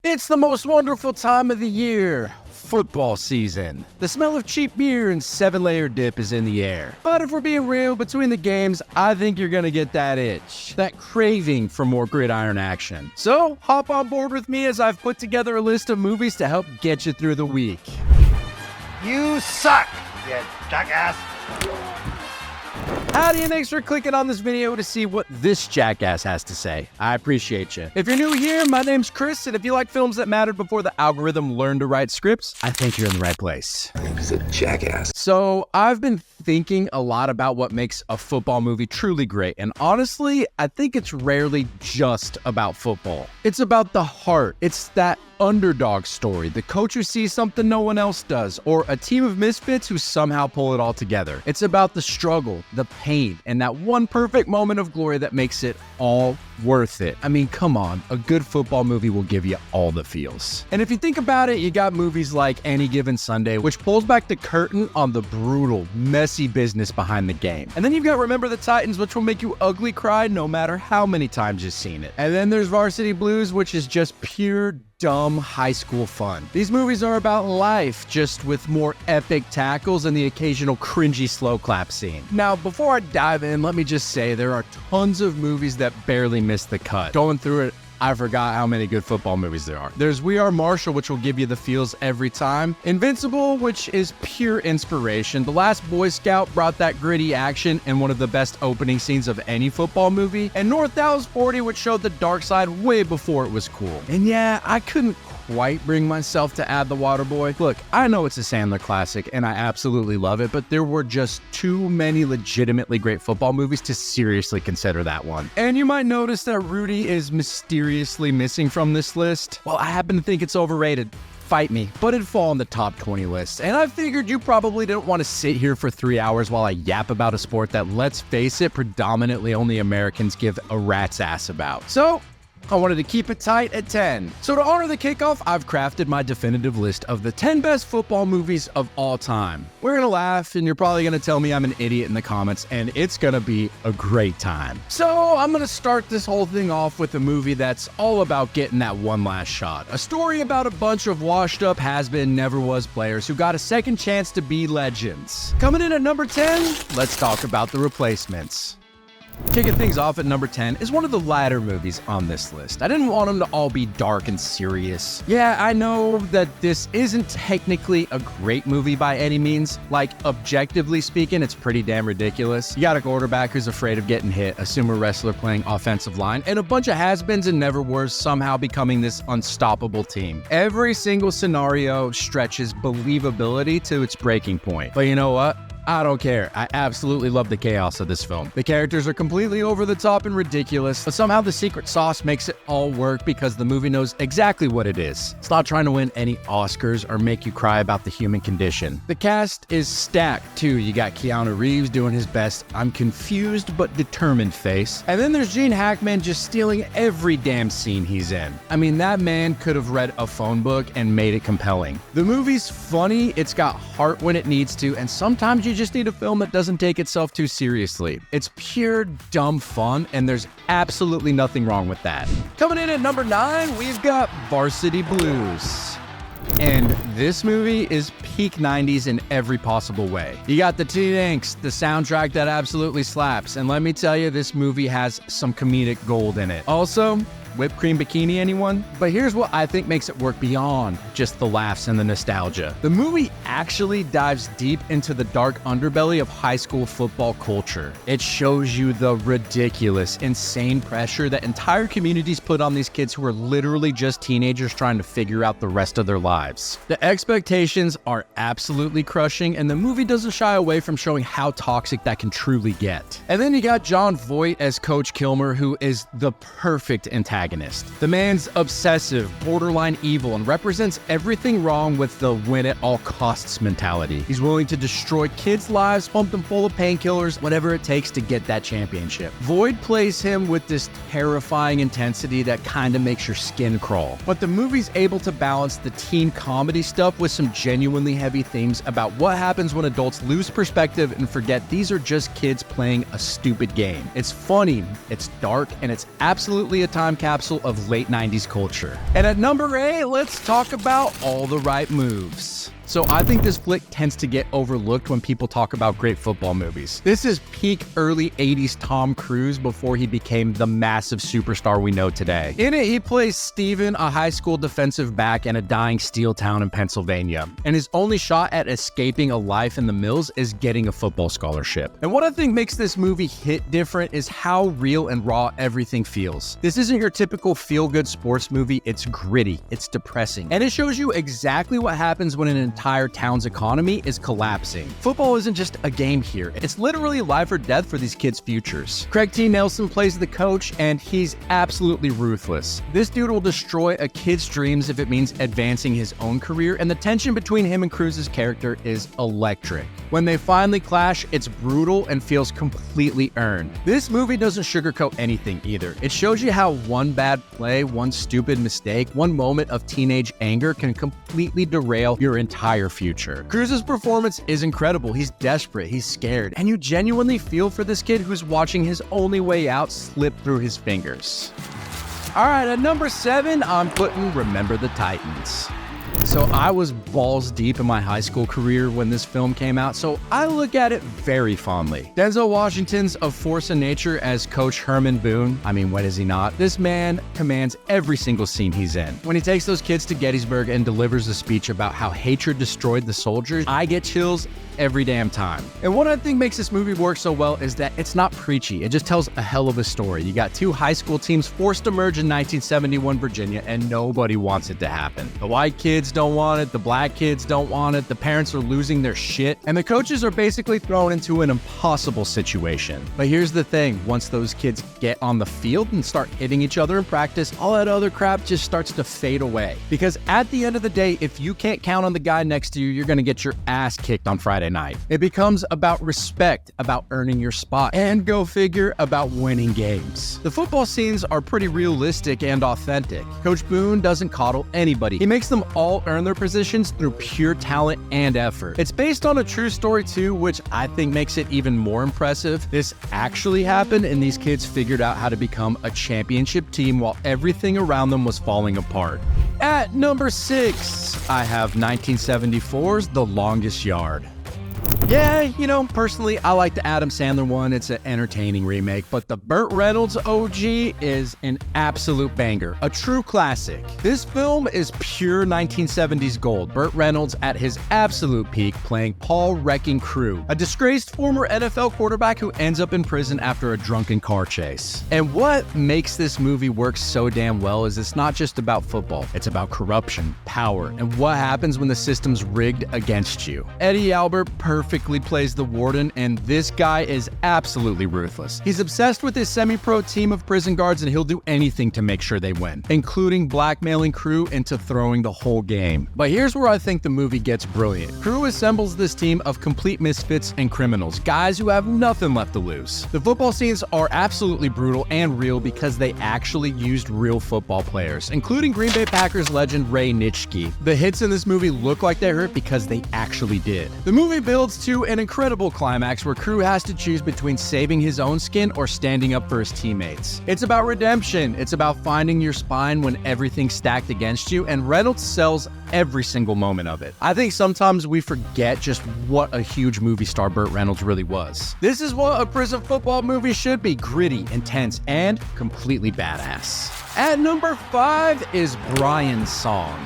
It's the most wonderful time of the year, football season. The smell of cheap beer and 7-layer dip is in the air. But if we're being real, between the games, I think you're gonna get that itch, that craving for more gridiron action. So hop on board with me as I've put together a list of movies to help get you through the week. You suck, you jackass. Howdy, and thanks for clicking on this video to see what this jackass has to say. I appreciate you. If you're new here, my name's Chris, and if you like films that mattered before the algorithm learned to write scripts, I think you're in the right place. I think he's a jackass. So I've been thinking a lot about what makes a football movie truly great, and honestly, I think it's rarely just about football. It's about the heart. It's that underdog story, the coach who sees something no one else does, or a team of misfits who somehow pull it all together. It's about the struggle, the pain, and that one perfect moment of glory that makes it all worth it. I mean, come on, a good football movie will give you all the feels. And if you think about it, you got movies like Any Given Sunday, which pulls back the curtain on the brutal, messy business behind the game. And then you've got Remember the Titans, which will make you ugly cry no matter how many times you've seen it. And then there's Varsity Blues, which is just pure dumb high school fun. These movies are about life, just with more epic tackles and the occasional cringy slow clap scene. Now, before I dive in, let me just say there are tons of movies that barely miss the cut. Going through it, I forgot how many good football movies there are. There's We Are Marshall, which will give you the feels every time. Invincible, which is pure inspiration. The Last Boy Scout brought that gritty action and one of the best opening scenes of any football movie. And North Dallas 40, which showed the dark side way before it was cool. And yeah, I couldn't quite bring myself to add The Waterboy. Look, I know it's a Sandler classic and I absolutely love it, but there were just too many legitimately great football movies to seriously consider that one. And you might notice that Rudy is mysteriously missing from this list. Well, I happen to think it's overrated. Fight me, but it'd fall on the top 20 list. And I figured you probably didn't want to sit here for 3 hours while I yap about a sport that, let's face it, predominantly only Americans give a rat's ass about. So I wanted to keep it tight at 10. So to honor the kickoff, I've crafted my definitive list of the 10 best football movies of all time. We're gonna laugh, and you're probably gonna tell me I'm an idiot in the comments, and it's gonna be a great time. So I'm gonna start this whole thing off with a movie that's all about getting that one last shot. A story about a bunch of washed up has-been, never-was players who got a second chance to be legends. Coming in at number 10, let's talk about The Replacements. Kicking things off at number 10 is one of the lighter movies on this list. I didn't want them to all be dark and serious. Yeah, I know that this isn't technically a great movie by any means. Like, objectively speaking, it's pretty damn ridiculous. You got a quarterback who's afraid of getting hit, a sumo wrestler playing offensive line, and a bunch of has-beens and never-wers somehow becoming this unstoppable team. Every single scenario stretches believability to its breaking point. But you know what? I don't care. I absolutely love the chaos of this film. The characters are completely over the top and ridiculous, but somehow the secret sauce makes it all work because the movie knows exactly what it is. It's not trying to win any Oscars or make you cry about the human condition. The cast is stacked too. You got Keanu Reeves doing his best I'm confused but determined face. And then there's Gene Hackman just stealing every damn scene he's in. I mean, that man could have read a phone book and made it compelling. The movie's funny, it's got heart when it needs to, and sometimes you just need a film that doesn't take itself too seriously. It's pure dumb fun, and there's absolutely nothing wrong with that. Coming in at number 9, we've got Varsity Blues. And this movie is peak 90s in every possible way. You got the teen angst, the soundtrack that absolutely slaps, and let me tell you, this movie has some comedic gold in it. Also, whipped cream bikini, anyone? But here's what I think makes it work beyond just the laughs and the nostalgia. The movie actually dives deep into the dark underbelly of high school football culture. It shows you the ridiculous, insane pressure that entire communities put on these kids who are literally just teenagers trying to figure out the rest of their lives. The expectations are absolutely crushing, and the movie doesn't shy away from showing how toxic that can truly get. And then you got Jon Voight as Coach Kilmer, who is the perfect antagonist. The man's obsessive, borderline evil, and represents everything wrong with the win-at-all-costs mentality. He's willing to destroy kids' lives, pump them full of painkillers, whatever it takes to get that championship. Voight plays him with this terrifying intensity that kind of makes your skin crawl. But the movie's able to balance the teen comedy stuff with some genuinely heavy themes about what happens when adults lose perspective and forget these are just kids playing a stupid game. It's funny, it's dark, and it's absolutely a time capsule capsule of late 90s culture. And at number 8, let's talk about All the Right Moves. So I think this flick tends to get overlooked when people talk about great football movies. This is peak early 80s Tom Cruise before he became the massive superstar we know today. In it, he plays Steven, a high school defensive back in a dying steel town in Pennsylvania. And his only shot at escaping a life in the mills is getting a football scholarship. And what I think makes this movie hit different is how real and raw everything feels. This isn't your typical feel-good sports movie, it's gritty, it's depressing. And it shows you exactly what happens when an entire town's economy is collapsing. Football isn't just a game here, it's literally life or death for these kids' futures. Craig T. Nelson plays the coach, and he's absolutely ruthless. This dude will destroy a kid's dreams if it means advancing his own career, and the tension between him and Cruz's character is electric. When they finally clash, it's brutal and feels completely earned. This movie doesn't sugarcoat anything either. It shows you how one bad play, one stupid mistake, one moment of teenage anger can completely derail your entire future. Cruz's performance is incredible. He's desperate, he's scared, and you genuinely feel for this kid who's watching his only way out slip through his fingers. All right, at number 7, I'm putting Remember the Titans. So I was balls deep in my high school career when this film came out, so I look at it very fondly. Denzel Washington's a force of nature as Coach Herman Boone. I mean, when is he not? This man commands every single scene he's in. When he takes those kids to Gettysburg and delivers a speech about how hatred destroyed the soldiers, I get chills every damn time. And what I think makes this movie work so well is that it's not preachy. It just tells a hell of a story. You got two high school teams forced to merge in 1971 Virginia, and nobody wants it to happen. The white kids don't want it, the black kids don't want it, the parents are losing their shit, and the coaches are basically thrown into an impossible situation. But here's the thing, once those kids get on the field and start hitting each other in practice, all that other crap just starts to fade away. Because at the end of the day, if you can't count on the guy next to you, you're gonna get your ass kicked on Friday night. It becomes about respect, about earning your spot, and go figure, about winning games. The football scenes are pretty realistic and authentic. Coach Boone doesn't coddle anybody. He makes them all earn their positions through pure talent and effort. It's based on a true story too, which I think makes it even more impressive. This actually happened, and these kids figured out how to become a championship team while everything around them was falling apart. At number 6, I have 1974's The Longest Yard. Yeah, you know, personally, I like the Adam Sandler one. It's an entertaining remake, but the Burt Reynolds OG is an absolute banger, a true classic. This film is pure 1970s gold. Burt Reynolds at his absolute peak playing Paul Wrecking Crew, a disgraced former NFL quarterback who ends up in prison after a drunken car chase. And what makes this movie work so damn well is it's not just about football. It's about corruption, power, and what happens when the system's rigged against you. Eddie Albert perfectly plays the warden, and this guy is absolutely ruthless. He's obsessed with his semi-pro team of prison guards, and he'll do anything to make sure they win, including blackmailing Crew into throwing the whole game. But here's where I think the movie gets brilliant. Crew assembles this team of complete misfits and criminals, guys who have nothing left to lose. The football scenes are absolutely brutal and real because they actually used real football players, including Green Bay Packers legend Ray Nitschke. The hits in this movie look like they hurt because they actually did. The movie builds to an incredible climax where Crew has to choose between saving his own skin or standing up for his teammates. It's about redemption. It's about finding your spine when everything's stacked against you, and Reynolds sells every single moment of it. I think sometimes we forget just what a huge movie star Burt Reynolds really was. This is what a prison football movie should be: gritty, intense, and completely badass. At number 5 is Brian's Song.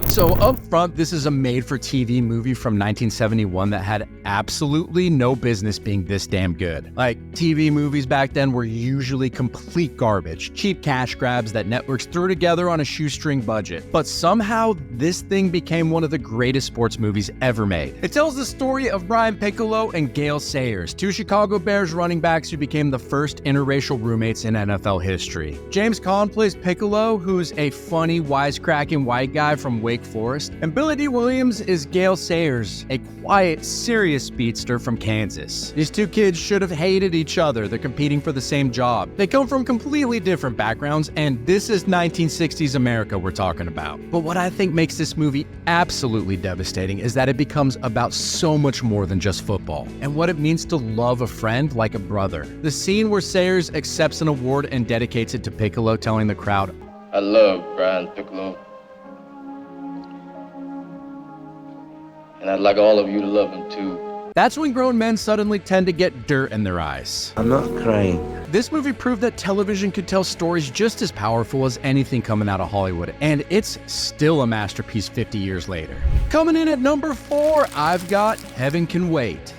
So up front, this is a made-for-TV movie from 1971 that had absolutely no business being this damn good. Like, TV movies back then were usually complete garbage, cheap cash grabs that networks threw together on a shoestring budget. But somehow, this thing became one of the greatest sports movies ever made. It tells the story of Brian Piccolo and Gale Sayers, two Chicago Bears running backs who became the first interracial roommates in NFL history. James Caan plays Piccolo, who's a funny, wisecracking white guy from Wake Wake Forest, and Billy D. Williams is Gale Sayers, a quiet, serious speedster from Kansas. These two kids should have hated each other. They're competing for the same job. They come from completely different backgrounds, and this is 1960s America we're talking about. But what I think makes this movie absolutely devastating is that it becomes about so much more than just football, and what it means to love a friend like a brother. The scene where Sayers accepts an award and dedicates it to Piccolo, telling the crowd, "I love Brian Piccolo, and I'd like all of you to love him too." That's when grown men suddenly tend to get dirt in their eyes. I'm not crying. This movie proved that television could tell stories just as powerful as anything coming out of Hollywood, and it's still a masterpiece 50 years later. Coming in at number 4, I've got Heaven Can Wait.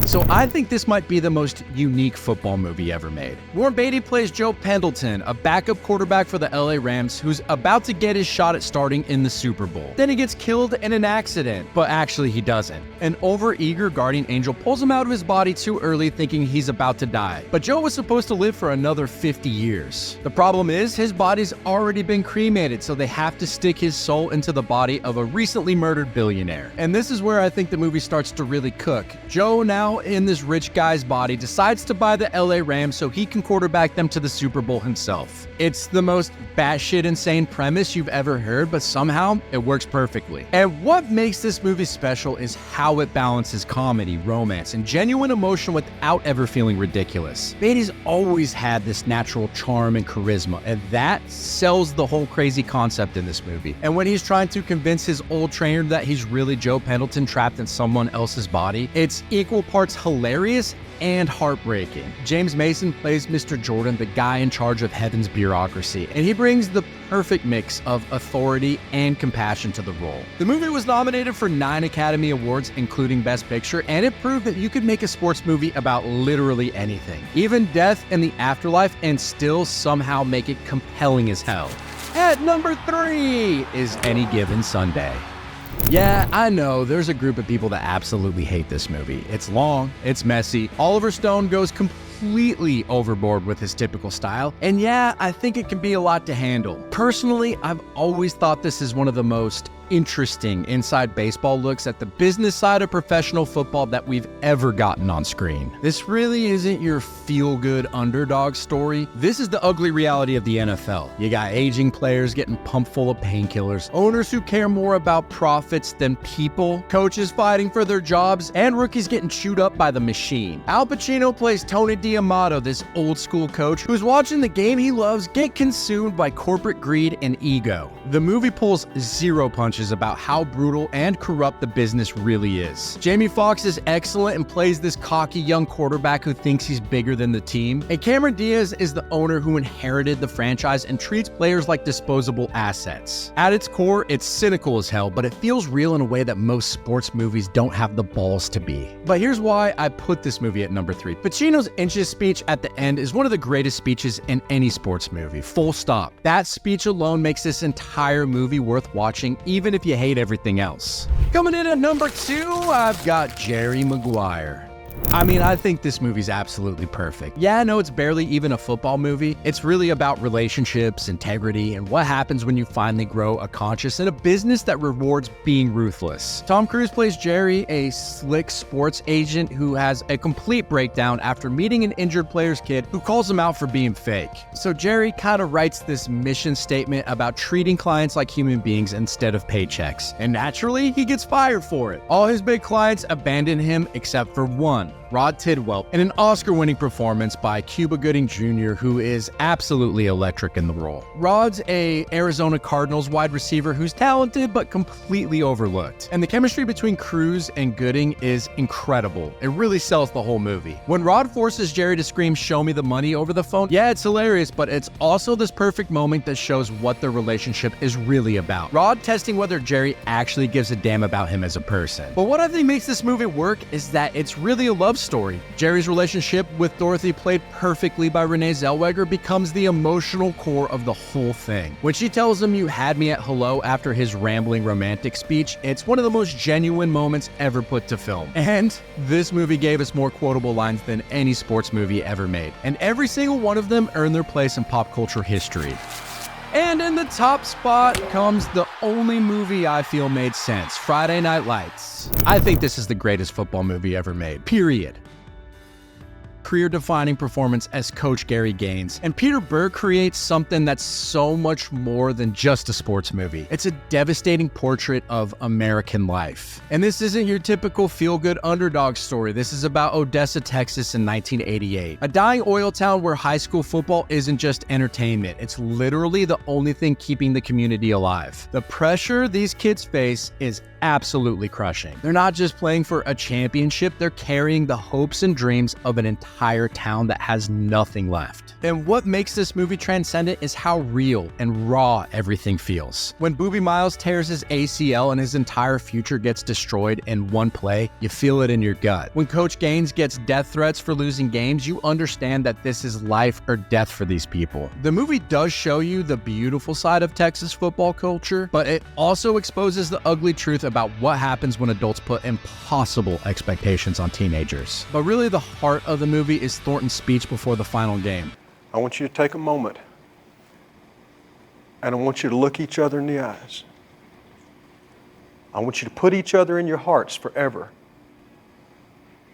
So I think this might be the most unique football movie ever made. Warren Beatty plays Joe Pendleton, a backup quarterback for the LA Rams who's about to get his shot at starting in the Super Bowl. Then he gets killed in an accident, but actually he doesn't. An overeager guardian angel pulls him out of his body too early, thinking he's about to die. But Joe was supposed to live for another 50 years. The problem is his body's already been cremated, so they have to stick his soul into the body of a recently murdered billionaire. And this is where I think the movie starts to really cook. Joe, now in this rich guy's body, decides to buy the LA Rams so he can quarterback them to the Super Bowl himself. It's the most batshit insane premise you've ever heard, but somehow it works perfectly. And what makes this movie special is how it balances comedy, romance, and genuine emotion without ever feeling ridiculous. Beatty's always had this natural charm and charisma, and that sells the whole crazy concept in this movie. And when he's trying to convince his old trainer that he's really Joe Pendleton trapped in someone else's body, it's equal parts hilarious and heartbreaking. James Mason plays Mr. Jordan, the guy in charge of heaven's bureaucracy, and he brings the perfect mix of authority and compassion to the role. The movie was nominated for 9 Academy Awards, including Best Picture, and it proved that you could make a sports movie about literally anything, even death and the afterlife, and still somehow make it compelling as hell. At number 3 is Any Given Sunday. Yeah, I know, there's a group of people that absolutely hate this movie. It's long, it's messy, Oliver Stone goes completely overboard with his typical style, and yeah, I think it can be a lot to handle. Personally, I've always thought this is one of the most interesting inside baseball looks at the business side of professional football that we've ever gotten on screen. This really isn't your feel-good underdog story. This is the ugly reality of the NFL. You got aging players getting pumped full of painkillers, owners who care more about profits than people, coaches fighting for their jobs, and rookies getting chewed up by the machine. Al Pacino plays Tony D'Amato, this old-school coach who's watching the game he loves get consumed by corporate greed and ego. The movie pulls zero punches about how brutal and corrupt the business really is. Jamie Foxx is excellent and plays this cocky young quarterback who thinks he's bigger than the team. And Cameron Diaz is the owner who inherited the franchise and treats players like disposable assets. At its core, it's cynical as hell, but it feels real in a way that most sports movies don't have the balls to be. But here's why I put this movie at number 3. Pacino's inches speech at the end is one of the greatest speeches in any sports movie, full stop. That speech alone makes this entire movie worth watching, even if you hate everything else. Coming in at number 2, I've got Jerry Maguire. I mean, I think this movie's absolutely perfect. Yeah, I know it's barely even a football movie. It's really about relationships, integrity, and what happens when you finally grow a conscience in a business that rewards being ruthless. Tom Cruise plays Jerry, a slick sports agent who has a complete breakdown after meeting an injured player's kid who calls him out for being fake. So Jerry kind of writes this mission statement about treating clients like human beings instead of paychecks. And naturally, he gets fired for it. All his big clients abandon him except for one, Rod Tidwell, in an Oscar-winning performance by Cuba Gooding Jr., who is absolutely electric in the role. Rod's a Arizona Cardinals wide receiver who's talented but completely overlooked. And the chemistry between Cruise and Gooding is incredible. It really sells the whole movie. When Rod forces Jerry to scream, "Show me the money," over the phone, yeah, it's hilarious, but it's also this perfect moment that shows what their relationship is really about. Rod testing whether Jerry actually gives a damn about him as a person. But what I think makes this movie work is that it's really a love story. Jerry's relationship with Dorothy, played perfectly by Renee Zellweger, becomes the emotional core of the whole thing. When she tells him, "You had me at hello," after his rambling romantic speech, it's one of the most genuine moments ever put to film. And this movie gave us more quotable lines than any sports movie ever made. And every single one of them earned their place in pop culture history. And in the top spot comes the only movie I feel made sense, Friday Night Lights. I think this is the greatest football movie ever made, period. Career-defining performance as Coach Gary Gaines. And Peter Berg creates something that's so much more than just a sports movie. It's a devastating portrait of American life. And this isn't your typical feel-good underdog story. This is about Odessa, Texas in 1988. A dying oil town where high school football isn't just entertainment. It's literally the only thing keeping the community alive. The pressure these kids face is absolutely crushing. They're not just playing for a championship, they're carrying the hopes and dreams of an entire town that has nothing left. And what makes this movie transcendent is how real and raw everything feels. When Boobie Miles tears his ACL and his entire future gets destroyed in one play, you feel it in your gut. When Coach Gaines gets death threats for losing games, you understand that this is life or death for these people. The movie does show you the beautiful side of Texas football culture, but it also exposes the ugly truth about what happens when adults put impossible expectations on teenagers. But really the heart of the movie is Thornton's speech before the final game. I want you to take a moment and I want you to look each other in the eyes. I want you to put each other in your hearts forever,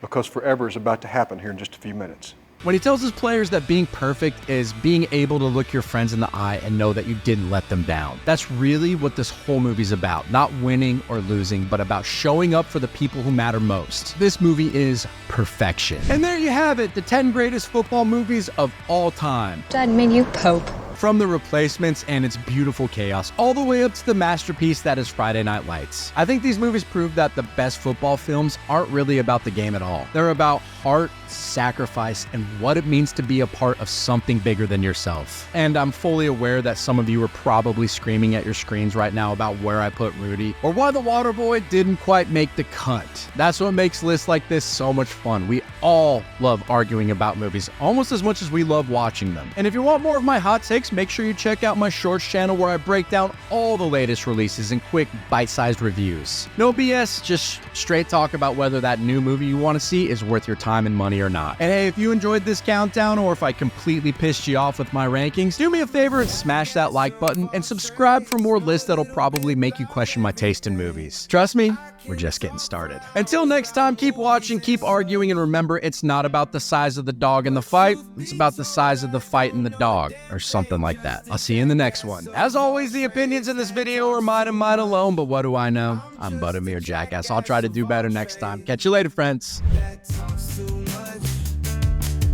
because forever is about to happen here in just a few minutes. When he tells his players that being perfect is being able to look your friends in the eye and know that you didn't let them down. That's really what this whole movie's about. Not winning or losing, but about showing up for the people who matter most. This movie is perfection. And there you have it, the 10 greatest football movies of all time. Dad made you Pope. From The Replacements and its beautiful chaos, all the way up to the masterpiece that is Friday Night Lights. I think these movies prove that the best football films aren't really about the game at all. They're about heart, sacrifice, and what it means to be a part of something bigger than yourself. And I'm fully aware that some of you are probably screaming at your screens right now about where I put Rudy, or why the Waterboy didn't quite make the cut. That's what makes lists like this so much fun. We all love arguing about movies almost as much as we love watching them. And if you want more of my hot takes, make sure you check out my shorts channel where I break down all the latest releases in quick, bite-sized reviews. No BS, just straight talk about whether that new movie you want to see is worth your time and money or not. And hey, if you enjoyed this countdown or if I completely pissed you off with my rankings, do me a favor and smash that like button and subscribe for more lists that'll probably make you question my taste in movies. Trust me, we're just getting started. Until next time, keep watching, keep arguing, and remember, it's not about the size of the dog in the fight, it's about the size of the fight in the dog, or something like that. I'll see you in the next one. As always, the opinions in this video are mine and mine alone, but what do I know? I'm but a mere jackass. I'll try to do better next time. Catch you later, friends.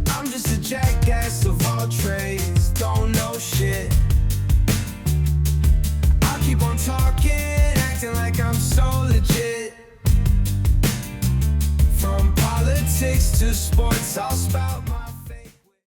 I'm just a jackass of all trades, don't know shit. I'll keep on talking, acting like I'm so legit. From politics to sports, I'll spout my